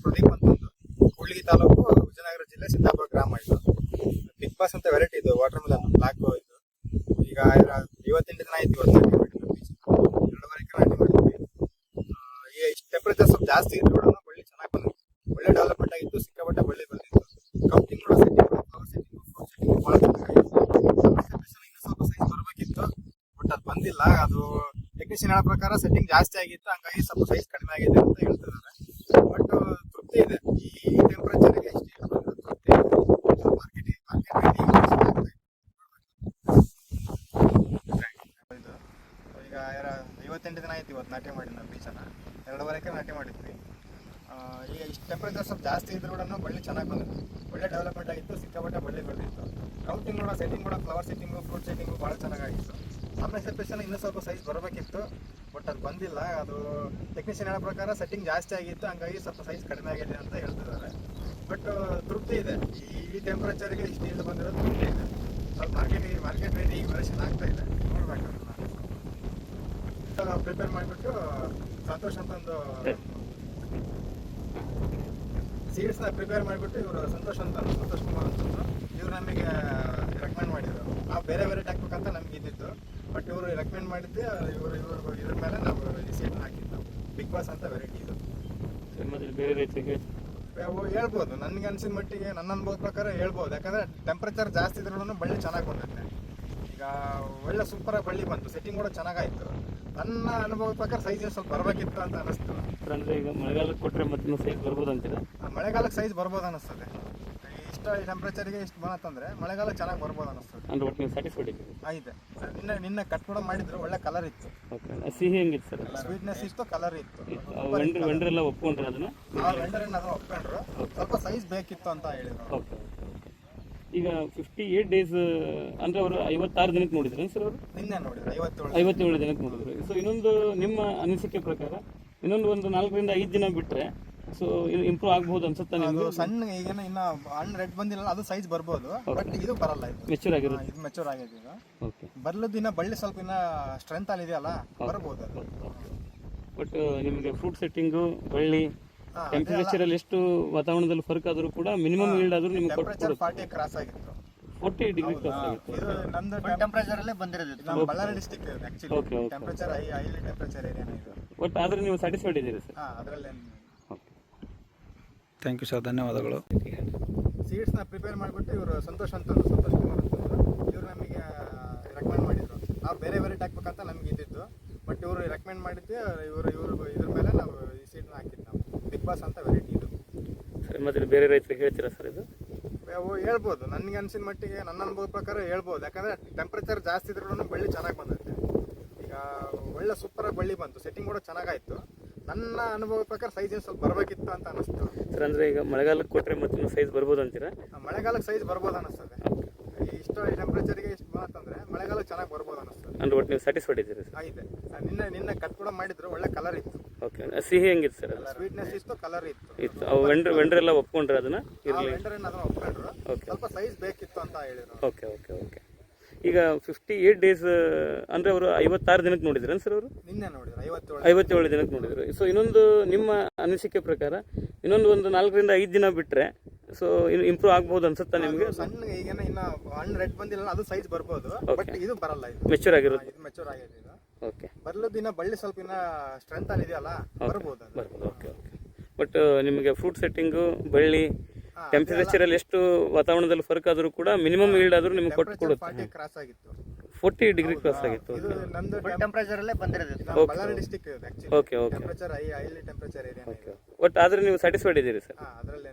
ಪ್ರದೀಪ್ ಅಂತ ಒಂದು ಕೂಡ್ಲಿಗಿ ತಾಲೂಕು ವಿಜಯನಗರ ಜಿಲ್ಲೆ ಸಿದ್ದಾಪುರ ಗ್ರಾಮ. ಇದು ಬಿಗ್ ಬಾಸ್ ಅಂತ ವೆರೈಟಿ ಇದು ವಾಟರ್ ಮಿಲನ್ ಬ್ಲಾಕ್ ಇದು. ಈಗ 58 ದಿನ ಆಯ್ತು. ಇವತ್ತು 2.5 ಎಕರೆ ನಾಟಿ ಮಾಡಿದ್ವಿ. ಈಗ ಇಷ್ಟು ಟೆಂಪರೇಚರ್ ಸ್ವಲ್ಪ ಜಾಸ್ತಿ ಇದ್ರು ಕೂಡ ಬಳ್ಳಿ ಚೆನ್ನಾಗಿ ಬಂದಿತ್ತು. ಒಳ್ಳೆ ಡೆವಲಪ್ಮೆಂಟ್ ಆಗಿತ್ತು. ಸಿಕ್ಕಾಪಟ್ಟೆ ಬಳ್ಳಿ ಬಂದಿತ್ತು. ಕೌಂಟಿಂಗ್ ಕೂಡ setting flower setting fruit setting ಭಾಳ ಚೆನ್ನಾಗಿತ್ತು. ಇನ್ನೂ ಸ್ವಲ್ಪ ಸೈಜ್ ಬರಬೇಕಿತ್ತು, ಬಟ್ ಅದು ಬಂದಿಲ್ಲ. ಅದು ಟೆಕ್ನಿಷಿಯನ್ ಹೇಳೋ ಪ್ರಕಾರ ಸೆಟ್ಟಿಂಗ್ ಜಾಸ್ತಿ ಆಗಿತ್ತು, ಹಂಗಾಗಿ ಸ್ವಲ್ಪ ಸೈಜ್ ಕಡಿಮೆ ಆಗಿದೆ ಅಂತ ಹೇಳ್ತಿದ್ದಾರೆ. ಬಟ್ ತೃಪ್ತಿ ಇದೆ. ಈ ಟೆಂಪರೇಚರ್ಗೆ ಎಷ್ಟು ತೃಪ್ತಿ ಇದೆ. ಈಗ 58 ದಿನ ಆಯ್ತು ಇವತ್ತು ನಾಟಿ ಮಾಡಿ ನಾವು ಬೀಜನ 2.5 ಎಕರೆ ನಾಟಿ ಮಾಡಿದ್ವಿ. ಈಗ ಇಷ್ಟು ಟೆಂಪರೇಚರ್ ಸ್ವಲ್ಪ ಜಾಸ್ತಿ ಇದ್ರೂ ಕೂಡ ಬಳ್ಳಿ ಚೆನ್ನಾಗಿ ಬಂದಿತ್ತು. ಒಳ್ಳೆ ಡೆವಲಪ್ಮೆಂಟ್ ಆಗಿತ್ತು. ಸಿಕ್ಕಾಪಟ್ಟೆ ಬಳ್ಳಿ ಬೆಳೆದಿತ್ತು. ಕೌಂಟಿಂಗ್ ಕೂಡ ಸೆಟ್ಟಿಂಗ್ ಕೂಡ ಫ್ಲವರ್ ಸೆಟ್ಟಿಂಗು ಫ್ರೂಟ್ ಸೆಟ್ಟಿಂಗು ಭಾಳ ಚೆನ್ನಾಗಿತ್ತು. ಆಮೇಲೆ ಸೆಪರೇಷನ್ ಇನ್ನೂ ಸ್ವಲ್ಪ ಸೈಜ್ ಬರಬೇಕಿತ್ತು, ಬಟ್ ಅದು ಬಂದಿಲ್ಲ. ಅದು ಟೆಕ್ನಿಷಿಯನ್ ಹೇಳೋ ಪ್ರಕಾರ ಸೆಟ್ಟಿಂಗ್ ಜಾಸ್ತಿ ಆಗಿತ್ತು, ಹಂಗಾಗಿ ಸ್ವಲ್ಪ ಸೈಜ್ ಕಡಿಮೆ ಆಗಿದೆ ಅಂತ ಹೇಳ್ತಿದ್ದಾರೆ. ಬಟ್ ತೃಪ್ತಿ ಇದೆ. ಈ ಟೆಂಪರೇಚರ್ಗೆ ಇಷ್ಟು ಈಲ್ಡ್ ಬಂದಿರೋದು ತೃಪ್ತಿ ಇದೆ. ಸ್ವಲ್ಪ ಮಾರ್ಕೆಟ್ ರೇಟ್ ಈಗ ವೇರಿಯೇಷನ್ ಆಗ್ತಾ ಇದೆ. ನೋಡ್ಬೇಕು ಪ್ರಿಪೇರ್ ಮಾಡಿಬಿಟ್ಟು ಸಂತೋಷ್ ಅಂತಂದು ಸೀಡ್ಸ್ನ ಪ್ರಿಪೇರ್ ಮಾಡಿಬಿಟ್ಟು ಇವರು ಸಂತೋಷ್ ಕುಮಾರ್ ಅಂತಂದು ಇವ್ರು ನಮಗೆ ರೆಕಮೆಂಡ್ ಮಾಡಿದ್ರು. ನಾವು ಬೇರೆ ಹಾಕ್ಬೇಕಂತ ನಮ್ಗೆ ಇದ್ದಿತ್ತು, ಬಟ್ ಇವರು ರೆಕಮೆಂಡ್ ಮಾಡಿದ್ದೆ. ಇವರು ಇದ್ರ ಮೇಲೆ ನಾವು ಈ ಸೀಡ್ನ ಹಾಕಿದ್ದು. ಬಿಗ್ ಬಾಸ್ ಅಂತ ವೆರೈಟಿ ಇದು. ಬೇರೆ ರೈತರಿಗೆ ಹೇಳ್ಬೋದು, ನನಗೆ ಅನ್ಸಿದ ಮಟ್ಟಿಗೆ ನನ್ನ ಅನುಭವದ ಪ್ರಕಾರ ಹೇಳ್ಬೋದು. ಯಾಕಂದರೆ ಟೆಂಪ್ರೇಚರ್ ಜಾಸ್ತಿ ಇದ್ರೂ ಬಳ್ಳಿ ಚೆನ್ನಾಗಿ ಬಂದಿದೆ. ಈಗ ಒಳ್ಳೆ ಸೂಪರಾಗಿ ಬಳ್ಳಿ ಬಂತು. ಸೆಟ್ಟಿಂಗ್ ಕೂಡ ಚೆನ್ನಾಗಾಯಿತು. ನನ್ನ ಅನುಭವದ ಪ್ರಕಾರ ಸೈಜ್ ಸ್ವಲ್ಪ ಬರಬೇಕಿತ್ತು ಅಂತ ಅನಿಸ್ತು. ಅಂದರೆ ಈಗ ಮಳೆಗಾಲಕ್ಕೆ ಕೊಟ್ಟರೆ ಮತ್ತೆ ಸೈಜ್ ಬರ್ಬೋದು ಅಂತೀರಾ? ಮಳೆಗಾಲಕ್ಕೆ ಸೈಜ್ ಬರ್ಬೋದು ಅನ್ನಿಸ್ತದೆ. ಇಷ್ಟು ಟೆಂಪ್ರೇಚರ್ಗೆ ಇಷ್ಟು ಬಂತಂದರೆ ಮಳೆಗಾಲಕ್ಕೆ ಚೆನ್ನಾಗಿ ಬರ್ಬೋದು ಅನ್ನಿಸ್ತದೆ. ಅಂದ್ರೆ ಒಟ್ಟು ನೀವು ಸ್ಯಾಟಿಸ್ಫೈಡ್ ಇದ್ದೀವಿ? ಆಯ್ತು. ನಿನ್ನೆ ಕಟ್ ಕೂಡ ಮಾಡಿದ್ರು. ಒಳ್ಳೆ ಕಲರ್ ಇತ್ತು. ಓಕೆ. ಸಿಹಿ ಹೆಂಗಿತ್ತು ಸರ್? ಸ್ವೀಟ್ನೆಸ್ ಇತ್ತು, ಕಲರ್ ಇತ್ತು. ವೆಂಡ್ರೆಲ್ಲ ಒಪ್ಕೊಂಡ್ರೆ ಅದನ್ನು? ವೆಂಡರನ್ನ ಅದನ್ನು ಒಪ್ಕೊಂಡ್ರು. ಸ್ವಲ್ಪ ಸೈಜ್ ಬೇಕಿತ್ತು ಅಂತ ಹೇಳಿದ್ರು. ಓಕೆ. ಈಗ 58 ಡೇಸ್ ಅಂದರೆ ಅವರು 56 ದಿನಕ್ಕೆ ನೋಡಿದ್ರು ಸರ್? ಅವರು ನಿನ್ನೆ ನೋಡಿದ್ರು 57 ದಿನಕ್ಕೆ ನೋಡಿದ್ರು. ಸೊ ಇನ್ನೊಂದು ನಿಮ್ಮ ಅನಿಸಿಕೆ ಪ್ರಕಾರ ಇನ್ನೊಂದು 4 ರಿಂದ 5 ದಿನ ಬಿಟ್ಟರೆ ಸೊ ಇಂಪ್ರೂವ್ ಆಗ್ಬೋದು ಅನ್ಸುತ್ತೆ ನಿಮಗೆ? ಸಣ್ಣ ಈಗ ಇನ್ನು ಹಣ್ಣು ರೆಡ್ ಬಂದಿಲ್ಲ, ಅದು ಸೈಜ್ ಬರ್ಬೋದು, ಬಟ್ ಇದು ಬರಲ್ಲ. ಇದು ಮೆಚೂರ್ ಆಗಿರುತ್ತೆ. ಇದು ಮೆಚೂರ್ ಆಗಿದೆ ಈಗ. ಓಕೆ. ಬರ್ಲದ ದಿನ ಬಳ್ಳಿ ಸ್ವಲ್ಪ ಇನ್ನ ಸ್ಟ್ರೆಂತ್ ಅಲ್ಲಿ ಇದೆಯಲ್ಲ, ಬರ್ಬೋದು ಅದು. ಬಟ್ ನಿಮಗೆ ಫ್ರೂಟ್ ಸೆಟ್ಟಿಂಗು ಬಳ್ಳಿ ಟೆಂಪರೇಚರ್ ಅಲ್ಲಿ ಎಷ್ಟು ವಾತಾವರಣದಲ್ಲಿ ಫರ್ಕ್ ಆದರೂ ಕೂಡ ಮಿನಿಮಮ್ ಈಲ್ಡ್ ಆದರೂ ನಿಮಗೆ ಟೆಂಪರೇಚರ್ 40 ಕ್ರಾಸ್ ಆಗಿತ್ತು. 40 ಡಿಗ್ರಿ ಕ್ರಾಸ್ ಆಗಿತ್ತು. ಇದು ನಮ್ದು ಟೆಂಪರೇಚರ್ ಅಲ್ಲೇ ಬಂದಿರೋದು. ನಮ್ಮ ಬಳ್ಳಾರಿ ಡಿಸ್ಟ್ರಿಕ್ಟ್ ಇದು ಆಕ್ಚುಲಿ. ಟೆಂಪರೇಚರ್ ಹೈಲಿ ಟೆಂಪರೇಚರ್ ಏರಿಯಾನೇ ಇದು. ಬಟ್ ಆದ್ರೆ ನೀವು ಸ್ಯಾಟಿಸ್ಫೈಡ್ ಇದ್ದೀರಿ ಸರ್? ಅದರಲ್ಲೇ. ಓಕೆ, ಥ್ಯಾಂಕ್ ಯು ಸರ್, ಧನ್ಯವಾದಗಳು. ಸೀಡ್ಸ್ನ ಪ್ರಿಪೇರ್ ಮಾಡಿಬಿಟ್ಟು ಇವರು ಸಂತೋಷ್ ಕುಮಾರ್ ಅಂತಂದ್ರು. ಇವರು ನಮಗೆ ರೆಕಮೆಂಡ್ ಮಾಡಿದ್ರು. ನಾವು ಬೇರೆ ಹಾಕ್ಬೇಕಂತ ನಮ್ಗೆ ಇದ್ದಿದ್ದು, ಬಟ್ ಇವರು ರೆಕಮೆಂಡ್ ಮಾಡಿದ್ದೆ. ಇವರು ಇದ್ರ ಮೇಲೆ ನಾವು ಈ ಸೀಡ್ನ ಹಾಕಿದ್ದು. ನಾವು ಬಿಗ್ ಬಾಸ್ ಅಂತ ವೆರೈಟಿ ಇದು. ಸರ್ ಮತ್ತೆ ಬೇರೆ ರೈತರಿಗೆ ಹೇಳ್ತೀರಾ ಸರ್ ಇದು? ಹೇಳ್ಬೋದು, ನನಗೆ ಅನ್ಸಿದ ಮಟ್ಟಿಗೆ ನನ್ನ ಅನುಭವದ ಪ್ರಕಾರ ಹೇಳ್ಬೋದು. ಯಾಕಂದರೆ ಟೆಂಪ್ರೇಚರ್ ಜಾಸ್ತಿ ಇದ್ರೂ ಬಳ್ಳಿ ಚೆನ್ನಾಗಿ ಬಂದಿದೆ. ಈಗ ಒಳ್ಳೆ ಸೂಪರಾಗಿ ಬಳ್ಳಿ ಬಂತು. ಸೆಟ್ಟಿಂಗ್ ಕೂಡ ಚೆನ್ನಾಗಾಯಿತು. ನನ್ನ ಅನುಭವದ ಪ್ರಕಾರ ಸೈಜ್ ಸ್ವಲ್ಪ ಬರಬೇಕಿತ್ತು ಅಂತ ಅನಿಸ್ತು. ಸರ್ ಅಂದರೆ ಈಗ ಮಳೆಗಾಲಕ್ಕೆ ಕೊಟ್ಟರೆ ಮತ್ತೆ ಸೈಜ್ ಬರ್ಬೋದು ಅಂತೀರಾ? ಮಳೆಗಾಲಕ್ಕೆ ಸೈಜ್ ಬರ್ಬೋದು ಅನ್ನಿಸ್ತದೆ. ಇಷ್ಟು ಟೆಂಪ್ರೇಚರ್ಗೆ ಇಷ್ಟು ಬಂತಂದರೆ ಮಳೆಗಾಲಕ್ಕೆ ಚೆನ್ನಾಗಿ ಬರ್ಬೋದು ಅನ್ನಿಸ್ತದೆ. ಅಂದ್ರೆ ಒಟ್ಟು ನೀವು ಸ್ಯಾಟಿಸ್ಫೈಡ್ ಇದ್ದೀರಿ ಸರ್? ಆಗಿದೆ. ನಿನ್ನೆ ಕಟ್ ಕೂಡ ಮಾಡಿದ್ರು. ಒಳ್ಳೆ ಕಲರ್ ಇತ್ತು. ಓಕೆ. ಸಿಹಿ ಹೆಂಗಿತ್ತು ಸರ್? ಸ್ವೀಟ್ನೆಸ್ ಇತ್ತು, ಕಲರ್ ಇತ್ತು. ಅವು ವೆಂಡ್ರೆಲ್ಲ ಒಪ್ಕೊಂಡ್ರೆ ಅದನ್ನ? ವೆಂಡರನ್ನ ಅದನ್ನು ಒಪ್ಕೊಂಡ್ರು. ಸ್ವಲ್ಪ ಸೈಜ್ ಬೇಕಿತ್ತು ಅಂತ ಹೇಳಿದ್ರು. Okay okay okay. ಈಗ 58 ಡೇಸ್ ಅಂದರೆ ಅವರು 56 ದಿನಕ್ಕೆ ನೋಡಿದ್ರು ಸರ್? ಅವರು ನಿನ್ನೆ ನೋಡಿದ್ರು 57 ದಿನಕ್ಕೆ ನೋಡಿದ್ರು. ಸೊ ಇನ್ನೊಂದು ನಿಮ್ಮ ಅನಿಸಿಕೆ ಪ್ರಕಾರ ಇನ್ನೊಂದು 4 ರಿಂದ 5 ದಿನ ಬಿಟ್ಟರೆ ಸೊ ಇಂಪ್ರೂವ್ ಆಗ್ಬೋದು ಅನ್ಸುತ್ತಾ ನಿಮಗೆ? ಸಣ್ಣ ಈಗ ಇನ್ನು ಹಣ್ಣು ರೆಡ್ ಬಂದಿಲ್ಲ, ಅದು ಸೈಜ್ ಬರ್ಬೋದು, ಬಟ್ ಇದು ಬರಲ್ಲ. ಇದು ಮೆಚೂರ್ ಆಗಿರುತ್ತೆ. ಇದು ಮೆಚೂರ್ ಆಗಿದೆ ಇದು. ಓಕೆ. ಬರ್ಲದ ದಿನ ಬಳ್ಳಿ ಸ್ವಲ್ಪ ಇನ್ನ ಸ್ಟ್ರೆಂತ್ ಅಲ್ಲಿ ಇದೆಯಲ್ಲ, ಬರ್ಬೋದು. Okay okay. ಬಟ್ ನಿಮಗೆ ಫ್ರೂಟ್ ಸೆಟ್ಟಿಂಗು ಬಳ್ಳಿ ಟೆಂಪರೇಚರ್ ಅಲ್ಲಿ ಎಷ್ಟು ವಾತಾವರಣದಲ್ಲಿ ಫರ್ಕ್ ಆದರೂ ಕೂಡ ಮಿನಿಮಮ್ ಈಲ್ಡ್ ಆದರೂ ನಿಮಗೆ ಕೊಟ್ಟು ಕೊಡುತ್ತೆ. 40 ಕ್ರಾಸ್ ಆಗಿತ್ತು. 40 ಡಿಗ್ರಿ ಕ್ರಾಸ್ ಆಗಿತ್ತು. ಇದು ನಮ್ದು ಟೆಂಪರೇಚರ್ ಅಲ್ಲೇ ಬಂದಿರೋದು. ಬಳ್ಳಾರಿ ಡಿಸ್ಟ್ರಿಕ್ಟ್ ಇದು actually. Okay okay. Temperature highly temperature area. But ಆದ್ರೆ ನೀವು ಸ್ಯಾಟಿಸ್ಫೈಡ್ ಇದ್ದೀರಿ ಸರ್? ಅದರಲ್ಲೇ.